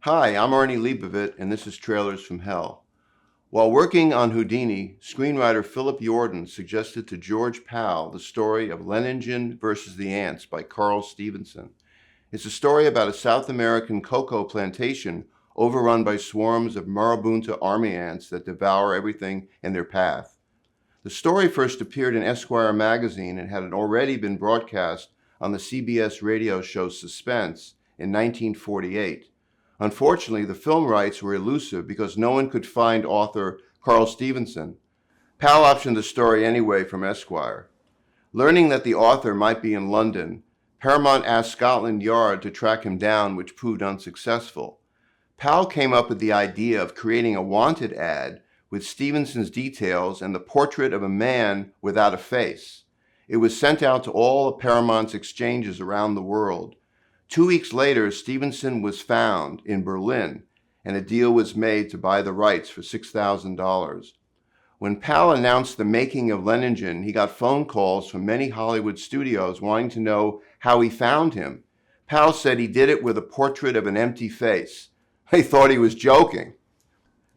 Hi, I'm Arnie Leibovit, and this is Trailers from Hell. While working on Houdini, screenwriter Philip Jordan suggested to George Pal the story of Leiningen Versus the Ants by Carl Stephenson. It's a story about a South American cocoa plantation overrun by swarms of marabunta army ants that devour everything in their path. The story first appeared in Esquire magazine and had already been broadcast on the CBS radio show Suspense in 1948. Unfortunately, the film rights were elusive because no one could find author Carl Stephenson. Pal optioned the story anyway from Esquire. Learning that the author might be in London, Paramount asked Scotland Yard to track him down, which proved unsuccessful. Pal came up with the idea of creating a wanted ad with Stevenson's details and the portrait of a man without a face. It was sent out to all of Paramount's exchanges around the world. 2 weeks later, Stephenson was found in Berlin, and a deal was made to buy the rights for $6,000. When Pal announced the making of Leiningen, he got phone calls from many Hollywood studios wanting to know how he found him. Pal said he did it with a portrait of an empty face. They thought he was joking.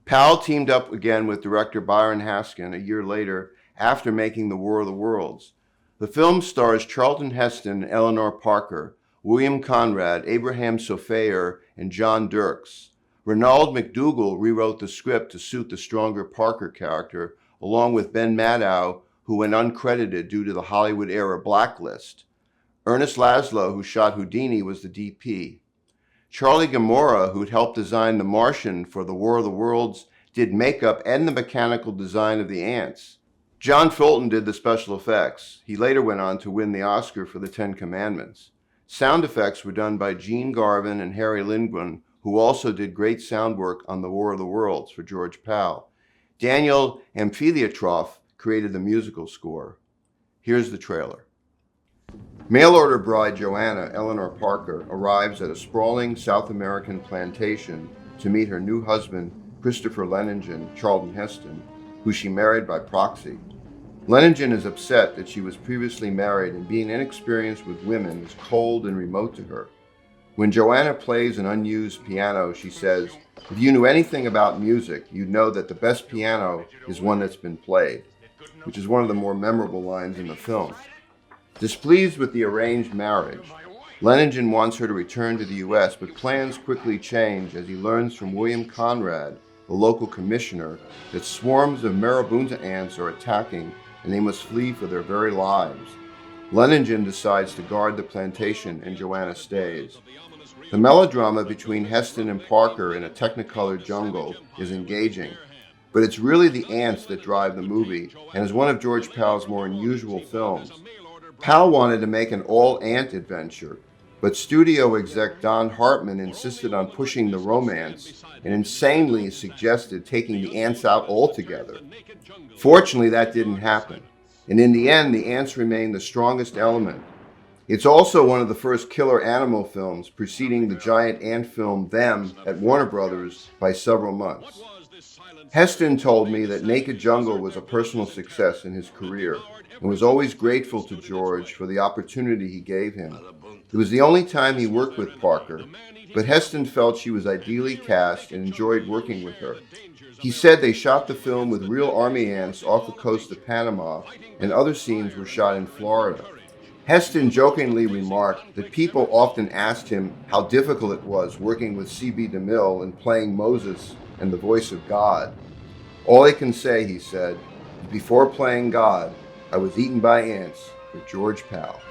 Pal teamed up again with director Byron Haskin a year later after making The War of the Worlds. The film stars Charlton, Heston, and Eleanor Parker, William Conrad, Abraham Sofaer, and John Dirks. Ronald McDougall rewrote the script to suit the stronger Parker character, along with Ben Maddow, who went uncredited due to the Hollywood-era blacklist. Ernest Laszlo, who shot Houdini, was the DP. Charlie Gamora, who'd helped design The Martian for The War of the Worlds, did makeup and the mechanical design of the ants. John Fulton did the special effects. He later went on to win the Oscar for The Ten Commandments. Sound effects were done by Gene Garvin and Harry Lindgren, who also did great sound work on The War of the Worlds for George Pal. Daniel Amphithéotroff created the musical score. Here's the trailer. Mail-order bride Joanna, Eleanor Parker, arrives at a sprawling South American plantation to meet her new husband, Christopher Leiningen, Charlton Heston, who she married by proxy. Leiningen is upset that she was previously married and being inexperienced with women is cold and remote to her. When Joanna plays an unused piano, she says, "If you knew anything about music, you'd know that the best piano is one that's been played," which is one of the more memorable lines in the film. Displeased with the arranged marriage, Leiningen wants her to return to the U.S., but plans quickly change as he learns from William Conrad, the local commissioner, that swarms of marabunta ants are attacking and they must flee for their very lives. Leiningen decides to guard the plantation and Joanna stays. The melodrama between Heston and Parker in a Technicolor jungle is engaging, but it's really the ants that drive the movie and is one of George Pal's more unusual films. Pal wanted to make an all-ant adventure, but studio exec Don Hartman insisted on pushing the romance and insanely suggested taking the ants out altogether. Fortunately, that didn't happen, and in the end, the ants remain the strongest element. It's also one of the first killer animal films, preceding the giant ant film Them at Warner Brothers by several months. Heston told me that Naked Jungle was a personal success in his career and was always grateful to George for the opportunity he gave him. It was the only time he worked with Parker, but Heston felt she was ideally cast and enjoyed working with her. He said they shot the film with real army ants off the coast of Panama, and other scenes were shot in Florida. Heston jokingly remarked that people often asked him how difficult it was working with C.B. DeMille and playing Moses and the voice of God. "All I can say," he said, "is before playing God, I was eaten by ants for George Pal."